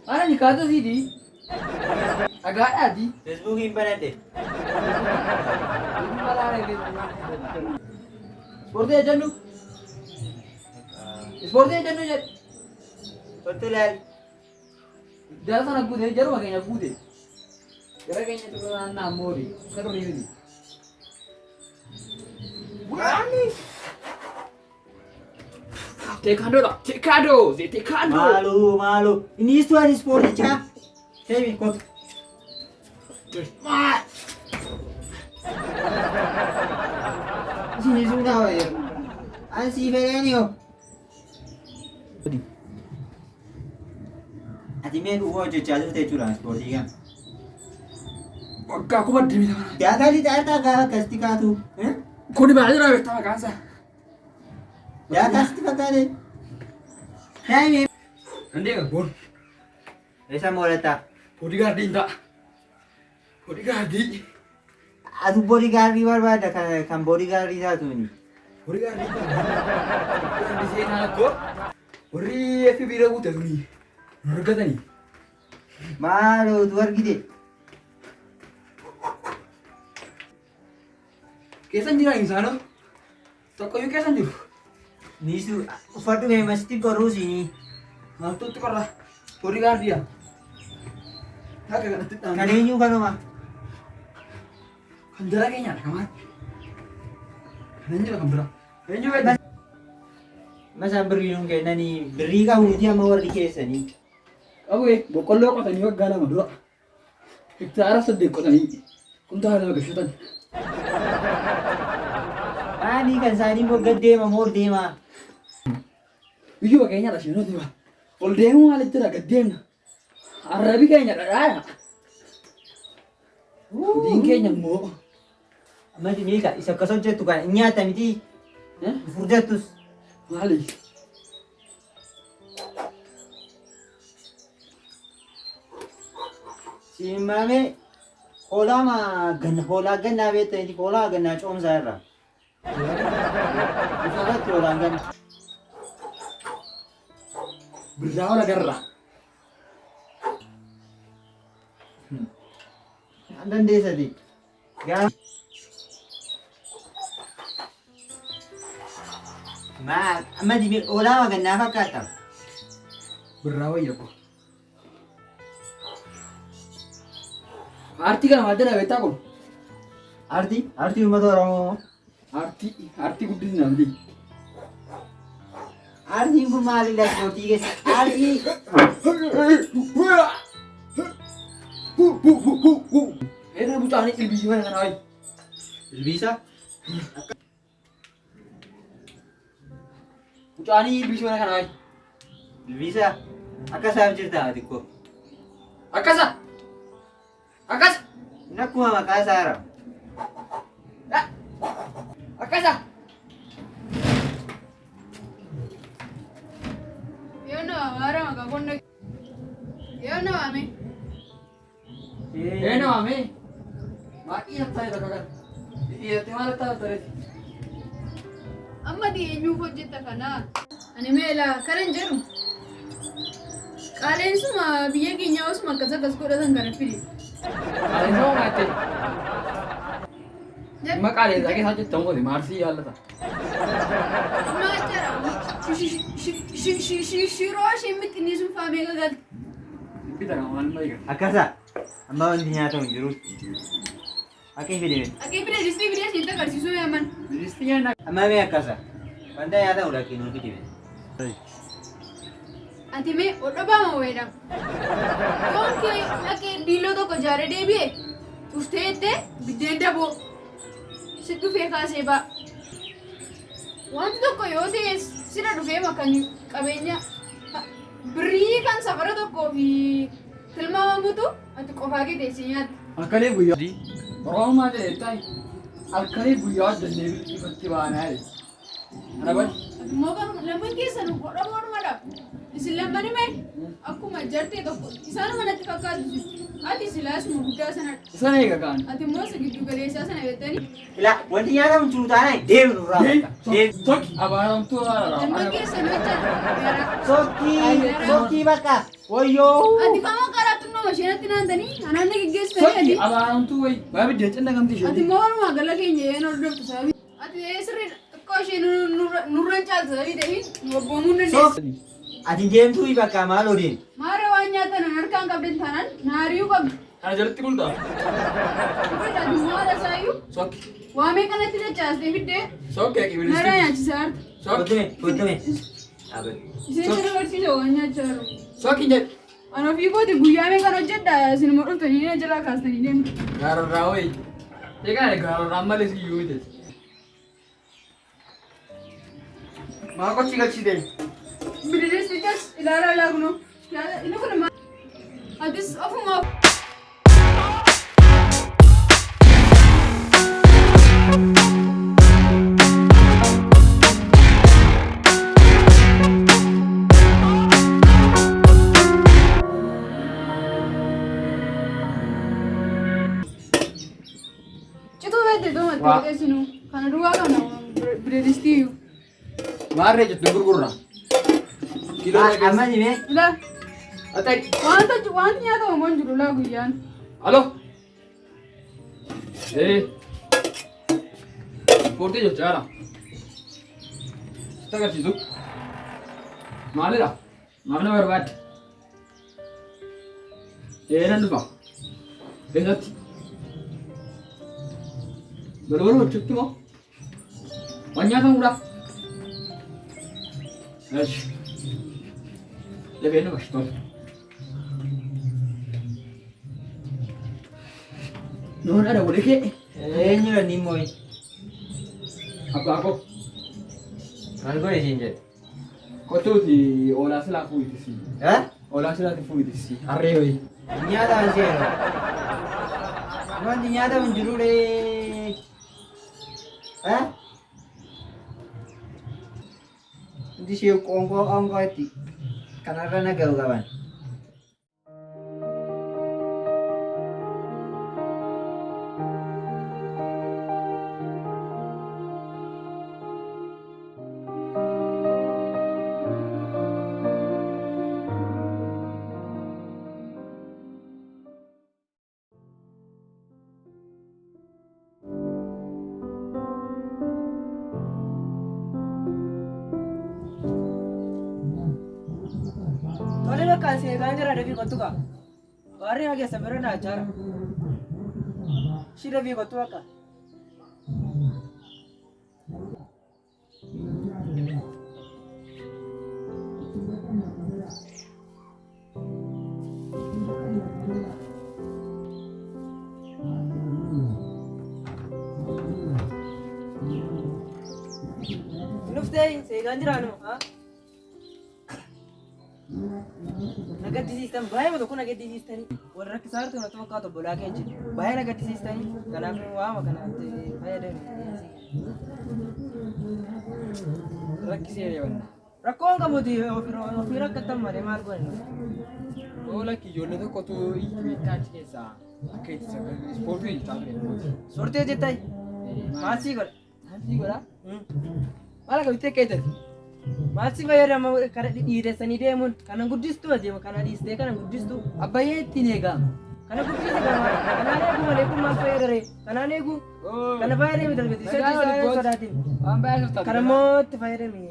Ana ni kata sini. Agak ada di. Facebook internet deh. Sportnya aja lu. Sportnya aja lu ya. Betul ya. Jangan sana gue deh, jarum makanya gue deh. Gara kayaknya tuh anak mori. Seru ini. Berani. Tekando lah, tekando, tekando. Malu. Ini itu ada sport aja. Hei, kok. Mat. Sini sudah ya. Ansi berenio. Ati me ko jo chalu te chura sport kan. Pagka aku badi mi sama. Dia kali tak ga kastika tu. Kau di mana aja betah kansa. Ya kastika kali. Hei me. Nanti kan bon. Esa moreta. Bodyguard tak. Bodyguard. Adu bodyguard river ba da kan bodyguard risa tu ni. Bodyguard. Di sini aku. Beri FB ragu tu ni. Nurga tadi. Malu tu pergi deh. Kesan jira insano. Tak kau kesan juru. Nisu foto me mesti koru sini. Nah tu kerah. Bodyguard dia. Agak kena Kadinyo ka naman. Kandara kayaknya ada kamar. Kananya lah kandara. Kananya beda. Masa berinung kayak nani beri ka huti ama wardi kesa ni. Abu bokol lo kata ni wag gana madura. Kita arah sedih kota ni. Kunta ada kesulitan. Ani kan sani mo gede ma mor de ma. Iyo kayaknya lah sini tu bah. Kalau demo alat tu agak dem. Arabi kayaknya ada ya. Dingkenya mo. Mati ni ka isa kason tu kan NYAATA miti. Furjatus. Mali. Si mame hola ganna bete ni hola ganna chom zaira. Isa tu hola gan. Berjauh lah gerah. Andan desa di. Gam. Ma di hola ganna fa kata. Berjauh ya ko. Arti kan ada na beta ko. Arti umat orang. Arti guddi nanti. Arti ko mali la ko tige. Arti. Ini bukan ini lebih gimana kan ay? Bisa? Bukan ini lebih gimana kan ay? Bisa? Akasa cerita adikku. Akasa. Naku mama kasara. Akasa. Yona ara maga konne. Yona ame. Eno ame. Mati hatta ida kagan. Iya temala ta tare. Amma di enyu hojjeta kana. Ani mela karan jiru. Qaaleen suma biyya keenya osuma akkas akkas godhatan gara fidi. Qaaleen suma mate. Ma qaaleen zake sache tongo de marsi yalla ta. Amma jara. Shiro shimit ini sun fame gagal. Kita kawan mai ga. Akasa. Amma wandi nyata unjiru. Ake fide. Ake fide disti video sinta karsisu yaman. Listinya na. Amma me akasa. Wanda yata udah kinu fide. Ati me odaba ma weda. Konke ake dilo to ko jare debiye. Ustete bidenda bo. Siddu fe ka seba. Wanti tokko yoo ta'e sira dhufee makanii qabeenya birrii kan safara tokkoo fi tilmaamamutu ati qofaa kee teessee nyaatti. Halkanii guyyaa. Oromoo jedhee ta'i. Halkanii guyyaa addannee ifatti baanaa jedhe. Kana bari. Ati immoo kan lamman keessan godha mormadha. Isin lamman hime akkuma jartee tokko isaanuma natti fakkaatu. Ati silaasuma guddaa sanadha. Sana eega kaan. Ati immoo isa giddu galeessaa sana beektanii. Ila wanti nyaatamu jiru taanaan deemnu irraa bakka. Tokki abaaramtuu haala. Lamman keessan hojjetu. Sokkii bakka. Wayyoo. Ati fama karaa xinnoo masheenatti naantanii anaan na geggeessitanii ati. Abaaramtuu wayi. Baay'ee biddeetti cinna gamtii ishee. Ati immoo walumaa gala keenya yeen hordoftu sababii. Ati sirrii xiqqoo ishee nurraan caaltu sababii ta'in wabboomuu hin dandeessu. Ati deemtuu bakka maaloo deemu? Maara waan nyaatan harkaan qabdan taanaan naariyuu qabdu. Kana jalatti kultaa. Ati maara saayyuu. Sokki. Waamee kanatti dachaastee fiddee. Sokki akibilis. Naraa nyaachisaa harta. Sokki. Fottome. Isheen sirrii barsiisa waan nyaachaa jiru. Sokki jedhe. Ana ofii kooti guyyaa mee kan hojjedha isin dhuftanii na jalaa kaastanii deemtu. Gaararraa wayi. Egaa gaararraan malee si iyyuu miti. Maa qochi galchitee? Bidireessichas ilaalaa laagunoo. Inni kun maal? Atis ofumaa. Cituu beekte doomatti beeksinu kana duwwaa kana bidireessiyyuu. Maarree jettu gurgurra. Amma ni mee? Laa. Atai. Wanti nyaatamu moo jiru laa guyyaan. Halo. Portee jechaadha. Sitti agarsiisu. Maalidha? Maaf na barbaadde? Nan dhufa. Eessatti? Balbaluma hojjetti moo? Waan nyaatamuudha? Eesh. Lafeen dhufa shitoota. Noon ada boleh ke? Eenyudha ni mooyi? Abbaa koo. Maal godhe siin jedhe? Kottuuti oolaa silaa fuuyitisi. Oolaa silaati fuuyitisi. Harree wayi. Nyaataan seera. Wanti nyaatamu hin jirudhee. Wanti ishee qoonqoo itti kanarra nagahu qaban. Tole bakka seegaan jira dafii kottu kaa. Waarri hage sabira na jara. Shi dafii kottu bakka. Nuftee seegaan jira nu ha? Nagadisiistan baay'ee tokko nagadisiistanii warra rakkisaartu natti fakkaatu bolaa keenya jiru baay'ee nagadisiistanii kanaaf waama kanaatti fayyadamu. Rakkisee deeman. Rakkoon qabuuti ofii rakkatan malee maal godhanna. Lakki ijoollee tokkotu iyyuu keessaa akka itti ispoortii hojjechaa ture. Ispoortii hojjettay? Maasii godha. Maasii godhaa? Maal akka bittee keettati? Maasii fayyadama kana dhiiressanii deemuun kana guddistuu adeema kana dhiistee kana guddistuu Abbayyee ittiin eegaa. kana guddistuu kanaan eeguu malee kun maal fayyadare kanaan eeguu kana fayyadame darbete isa sodaatiin Waan baay'ee sirtaa. kana immoo itti fayyadame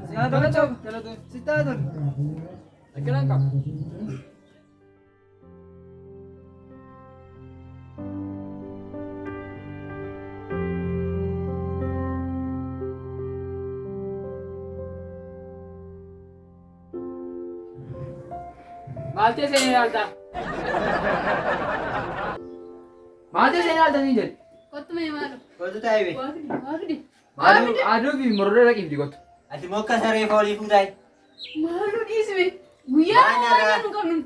siyaasa tokko sittaa tolu. Akkanaan qaba. Maaltee seenee ilaalta? Maaltee seenee ilaalta ni jedhe? Kottu mee maalu? Kottu taa'ee Waa fidi. Aduu fi morora dhaqii fi gotu. Ati mokka saree foolii fuutai. Maaloo dhiisime guyyaa waan nu qabnu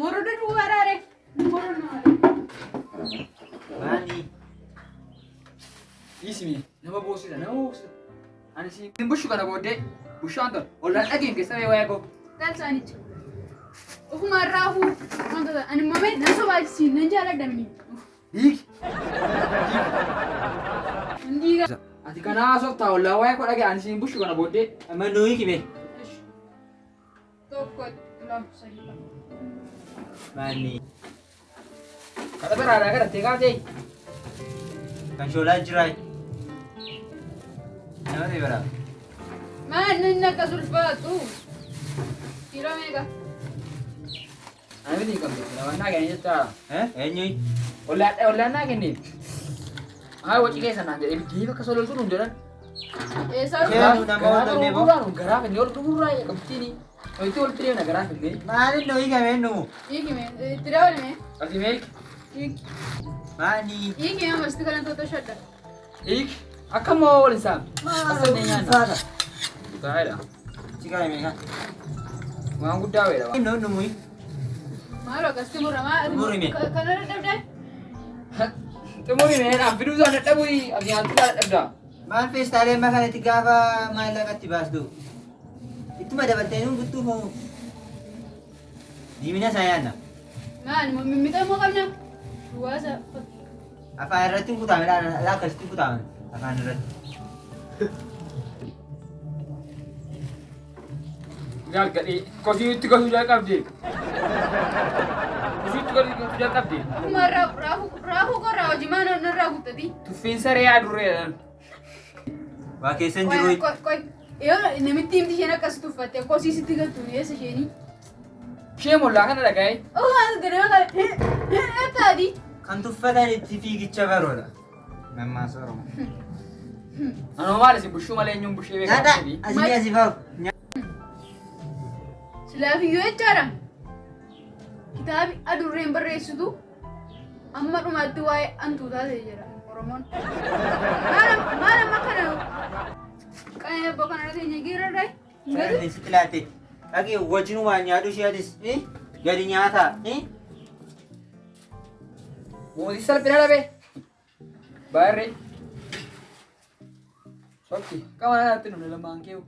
morora duwwaaraare morora Maani. Dhiisime nama boosudha nama boosudha. Ani si bushu kana booddee bushaan tol ollaan dhageen keessa mee wayaa koo. Galsaanicha. Ofuma raafuu wantoota ani mamee nan sobaachisiin nan jaaladhamni. Hiiki. Ndiiga. Ati kana haasoftaa ollaan wayaa koo dhagee ani si bushu kana booddee. Amma nuyi kime. Tokko lama sadii. Maani. Kada biraadhaa kadhattee kaatee. Kan shoolaa jiraa. Nama ta'e bara. Maan inni akka sulfaatu. Kiiloo meeqa? Ani miti hin qabdu. Waan naa kenni jettaa. Eenyuyi? Ollaan naa kenni. Haa wacii keessa naan jedhee biddii bakka sololtu nuun jedhan. Eessaa Kee nama wal dhabnee boo. Garaa finne ol dhugurraa qabxiini. Walitti walitti deemna garaa finne. Maani nuyi kameen numu? hiikime itti dabalime. Ati meeqi? Hiiki. Maani. Hiikime masti kalantoota shadda. Hiiki. Akkammoo waliin saam. Asal nyaanna. Faata. Taa'edha. Cikaa meeqa? Waan guddaa weedha. Inni numuyi. Maaloo akkasitti muramaa. Murime. Kanarra dhabdee. Xumuri meedhaan fiduu isaan dadhabui ati nyaatu isaa dadhabdaa. Maal feestaalee makanatti gaafa maallaqatti baastu? Ittuma dabaltee nuun guttuu foomu. Diimina isaa yaadna. Maan mimmiidhamoo qabna. Duwwaasa. Afaan irratti hin kutaame akkasitti hin kutaame. Afaan irratti. Gaal gadhee kosii itti gosuu jalqabdee. Kosii itti gosuu jalqabdee. Akkuma raafuu korraa hojii maan irraa guuttati. Tuffiin saree adureedhaan. Waa keessan jiru. Qoy yoo namitti himti isheen akkas tuffatte kosii sitti galtu eessa isheenii. Ishee mollaa kana dhaga'ee. Waan gadama kana taati. Kan tuffatan itti fiigicha baroodha. Mammaasa Oromoo. Anoo maal isin bushuu malee eenyuun bushee beekamu Nyaata jedhi. asii asii fa'u. Silaafiyyoo jechaadha. Kitaabi adurreen barreessitu amma dhumaatti waa'ee hantuutaa ta'e jedha Oromoon. Maal amma kana qanee abbaa kana keenya geerarraa Fayyatiin sitti laatte. Dhaqee wajjin waan nyaadhu isheetis gadi nyaata. Mootii salphina dhabee. Baay'ee. Sokki. Qaama nyaatti nuna lamaan keewu.